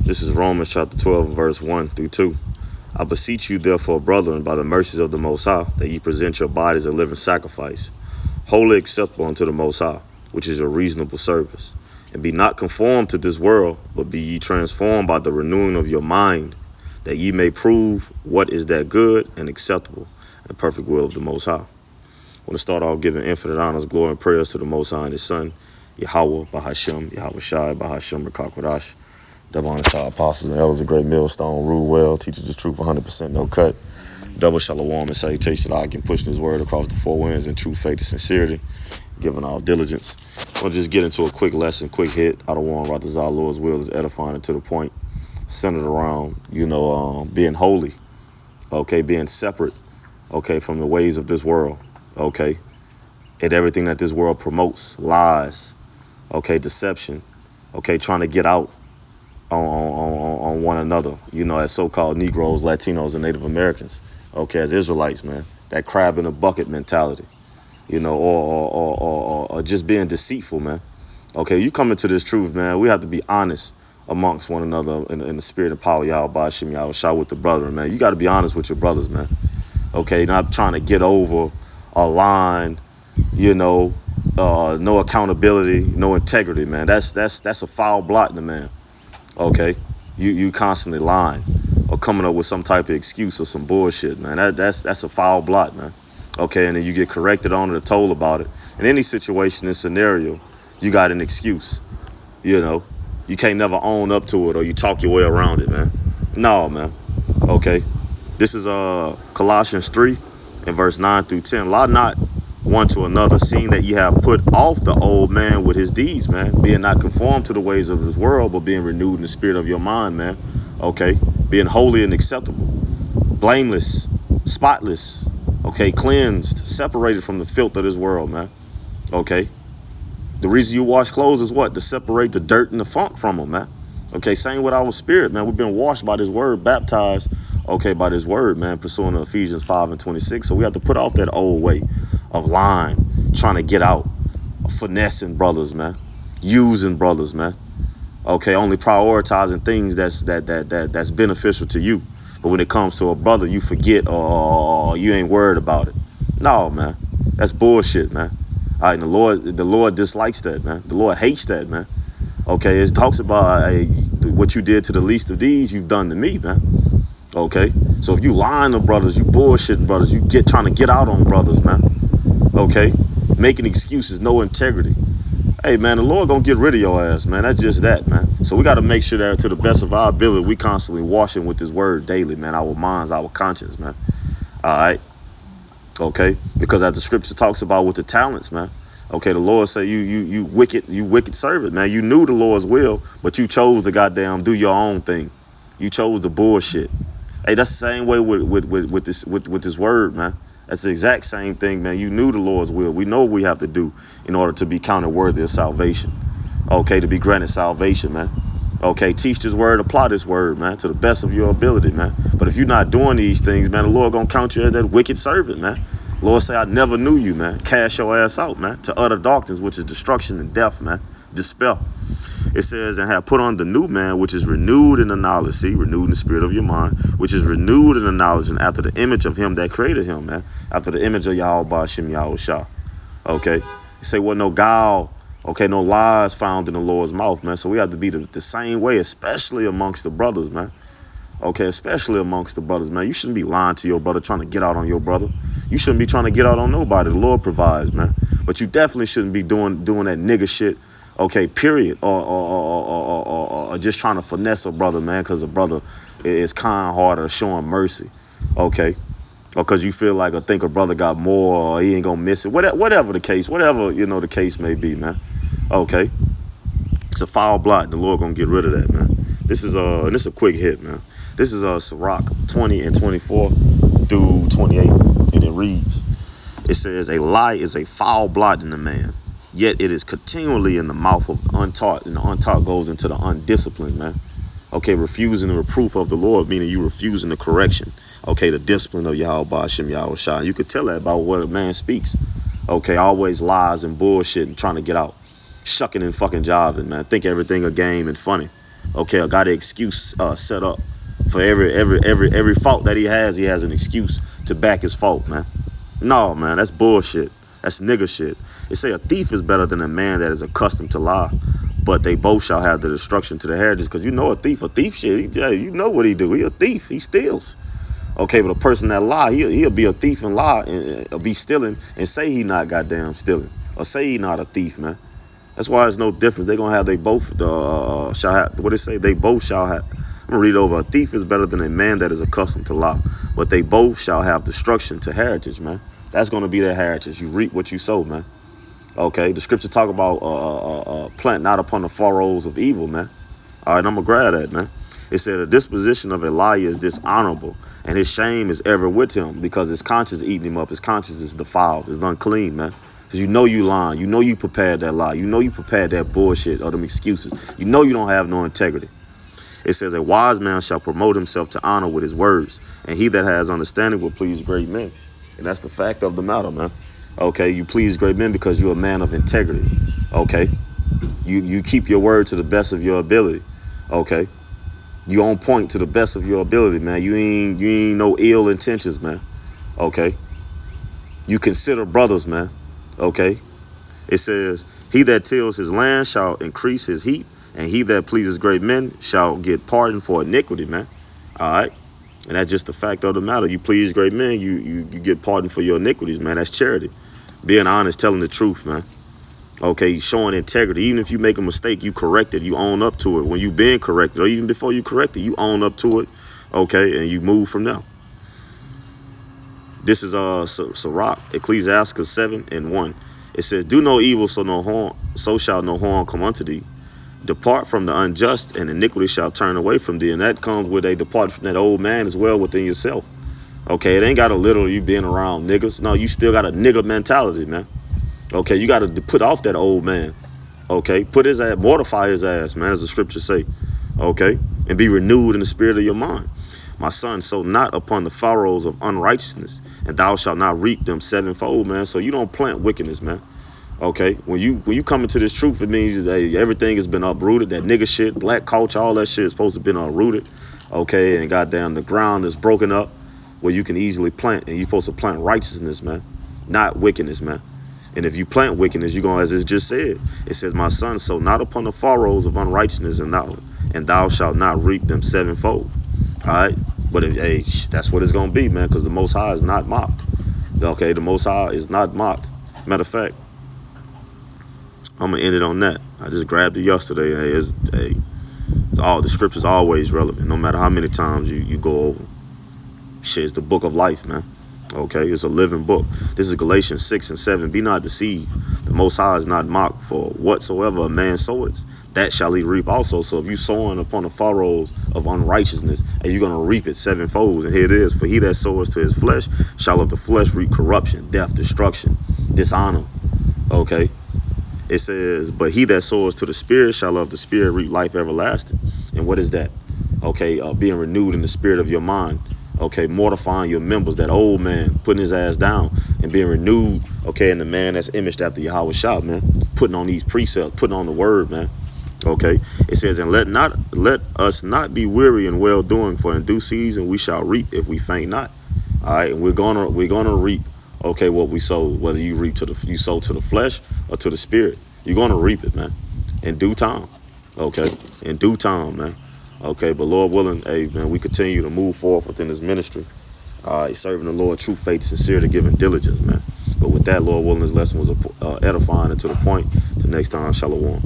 This is Romans chapter 12, verse 1 through 2. I beseech you, therefore, brethren, by the mercies of the Most High, that ye present your bodies a living sacrifice, wholly acceptable unto the Most High, which is your reasonable service. And be not conformed to this world, but be ye transformed by the renewing of your mind, that ye may prove what is that good and acceptable and perfect will of the Most High. I want to start off giving infinite honors, glory, and prayers to the Most High and His Son, Yahweh, Bahashem, Yahweh Shai, Bahashem, Rakakwadash. Double honors to our apostles and elders, a great millstone, rule well, teaches the truth 100%, no cut. Double shalom and salutation that I can push this word across the four winds in true faith and sincerity, given all diligence. I'll just get into a quick lesson, quick hit. I don't want Ratazah Lord's will is edifying and to the point, centered around, being holy, okay, being separate, okay, from the ways of this world, okay, and everything that this world promotes, lies, okay, deception, okay, trying to get out on one another, as so-called Negroes, Latinos, and Native Americans, okay, as Israelites, man, that crab in a bucket mentality, or just being deceitful, man. Okay, you come into this truth, man, we have to be honest amongst one another in the spirit and power, Yahweh Shem, Yahweh Shah, with the brethren, man. You got to be honest with your brothers, man. Okay, not trying to get over a line, no accountability, no integrity, man. That's a foul blot in the man. Okay, you constantly lying or coming up with some type of excuse or some bullshit, man. That's a foul blot, man. Okay, and then you get corrected on it or told about it. In any situation, this scenario, you got an excuse. You can't never own up to it or you talk your way around it, man. No, man. Okay, this is Colossians 3 and verse 9 through 10. Lie not one to another, seeing that ye have put off the old man with his deeds, man, being not conformed to the ways of this world, but being renewed in the spirit of your mind, man. Okay, being holy and acceptable, blameless, spotless, okay, cleansed, separated from the filth of this world, man. Okay, the reason you wash clothes is what? To separate the dirt and the funk from them, man. Okay, same with our spirit, man. We've been washed by this word, baptized, okay, by this word, man, pursuing Ephesians 5 and 26. So we have to put off that old way of lying, trying to get out, finessing brothers, man, using brothers, man. Okay, only prioritizing things that's beneficial to you. But when it comes to a brother, you forget or you ain't worried about it. No, man, that's bullshit, man. All right, the Lord dislikes that, man. The Lord hates that, man. Okay, it talks about what you did to the least of these, you've done to me, man. Okay, so if you lying to brothers, you bullshitting brothers, you trying to get out on brothers, man. Okay, making excuses, no integrity. Hey, man, the Lord gonna get rid of your ass, man. That's just that, man. So we got to make sure that to the best of our ability, we constantly washing with this word daily, man. Our minds, our conscience, man. All right. Okay, because as the scripture talks about with the talents, man. Okay, the Lord say you wicked servant, man. You knew the Lord's will, but you chose to goddamn do your own thing. You chose the bullshit. Hey, that's the same way with this word, man. That's the exact same thing, man. You knew the Lord's will. We know what we have to do in order to be counted worthy of salvation. Okay, to be granted salvation, man. Okay, teach this word, apply this word, man, to the best of your ability, man. But if you're not doing these things, man, the Lord gonna count you as that wicked servant, man. Lord say, I never knew you, man. Cast your ass out, man, to utter darkness, which is destruction and death, man. Despair. It says, and have put on the new man, which is renewed in the knowledge. See, renewed in the spirit of your mind, which is renewed in the knowledge and after the image of him that created him, man. After the image of Yahweh Shem, Yahweh Shah. Okay. You say, well, no guile, okay, no lies found in the Lord's mouth, man. So we have to be the same way, especially amongst the brothers, man. Okay, especially amongst the brothers, man. You shouldn't be lying to your brother, trying to get out on your brother. You shouldn't be trying to get out on nobody. The Lord provides, man. But you definitely shouldn't be doing that nigga shit. Okay, period, or just trying to finesse a brother, man, because a brother is kind-hearted or showing mercy, okay, or because you feel like or think a brother got more or he ain't gonna miss it, whatever the case, the case may be, man. Okay, it's a foul blot. The Lord gonna get rid of that, man. This is a quick hit, man. This is Sirach 20 and 24 through 28, and it reads, it says, a lie is a foul blot in a man. Yet it is continually in the mouth of the untaught, and the untaught goes into the undisciplined, man. Okay, refusing the reproof of the Lord, meaning you refusing the correction. Okay, the discipline of Yahweh Shem, Yahweh Shah. You could tell that about what a man speaks. Okay, always lies and bullshit and trying to get out. Shucking and fucking jiving, man. Think everything a game and funny. Okay, I got an excuse set up for every fault that he has an excuse to back his fault, man. No, man, that's bullshit. That's nigga shit. It say a thief is better than a man that is accustomed to lie, but they both shall have the destruction to the heritage. Because you know a thief shit. Yeah, you know what he do. He a thief. He steals. Okay, but a person that lie, he'll be a thief and lie and be stealing and say he not goddamn stealing or say he not a thief, man. That's why it's no difference. They gonna have they both shall have what they say. They both shall have. I'm gonna read over. A thief is better than a man that is accustomed to lie, but they both shall have destruction to heritage, man. That's gonna be their heritage. You reap what you sow, man. Okay, the scripture talk about plant not upon the furrows of evil, man. All right, I'm gonna grab that, man. It said the disposition of a liar is dishonorable, and his shame is ever with him because his conscience eating him up. His conscience is defiled, it's unclean, man. Because you know you lying, you know you prepared that lie, you know you prepared that bullshit or them excuses. You know you don't have no integrity. It says a wise man shall promote himself to honor with his words, and he that has understanding will please great men. And that's the fact of the matter, man. Okay, you please great men because you're a man of integrity. Okay, you keep your word to the best of your ability. Okay, you on point to the best of your ability, man. You ain't no ill intentions, man. Okay, you consider brothers, man. Okay, it says he that tills his land shall increase his heap, and he that pleases great men shall get pardon for iniquity, man. All right, and that's just the fact of the matter. You please great men, you get pardon for your iniquities, man. That's charity. Being honest, telling the truth, man. Okay, showing integrity. Even if you make a mistake, you correct it. You own up to it. When you been corrected, or even before you correct it, you own up to it. Okay, and you move from there. This is Sirach, Ecclesiastes 7:1. It says, "Do no evil, so shall no harm come unto thee. Depart from the unjust, and iniquity shall turn away from thee." And that comes with a depart from that old man as well within yourself. Okay, it ain't got a little you being around niggas. No, you still got a nigga mentality, man. Okay, you got to put off that old man. Okay, put his ass, mortify his ass, man, as the scriptures say. Okay, and be renewed in the spirit of your mind. My son, sow not upon the furrows of unrighteousness, and thou shalt not reap them sevenfold, man. So you don't plant wickedness, man. Okay, when you come into this truth, it means that everything has been uprooted. That nigga shit, black culture, all that shit is supposed to have been uprooted. Okay, and goddamn, the ground is broken up where you can easily plant, and you're supposed to plant righteousness, man, not wickedness, man. And if you plant wickedness, you're going to, as it just said, it says, my son, sow not upon the furrows of unrighteousness, and thou shalt not reap them sevenfold. All right, but that's what it's going to be, man, because the Most High is not mocked. Okay, the Most High is not mocked. Matter of fact, I'm going to end it on that. I just grabbed it yesterday. All the scripture's always relevant, no matter how many times you go over. Shit, it's the book of life, man. Okay, it's a living book. This is Galatians 6:7. Be not deceived. The Most High is not mocked, for whatsoever a man soweth, that shall he reap also. So if you sowing upon the furrows of unrighteousness, and you're going to reap it sevenfold, and here it is, for he that soweth to his flesh shall of the flesh reap corruption, death, destruction, dishonor. Okay, it says, but he that soweth to the spirit shall of the spirit reap life everlasting. And what is that? Okay, being renewed in the spirit of your mind. Okay, mortifying your members, that old man, putting his ass down and being renewed, okay, and the man that's imaged after Yahweh Shah, man, putting on these precepts, putting on the word, man. Okay, it says, and let us not be weary in well doing, for in due season we shall reap if we faint not. All right, and we're gonna reap, okay, what we sow, whether you sow to the flesh or to the spirit, you're gonna reap it, man, in due time. Okay, in due time, man. Okay, but Lord willing, hey, man, we continue to move forth within this ministry. Serving the Lord, true faith, sincerity, giving diligence, man. But with that, Lord willing, this lesson was edifying and to the point. Till next time, shalom.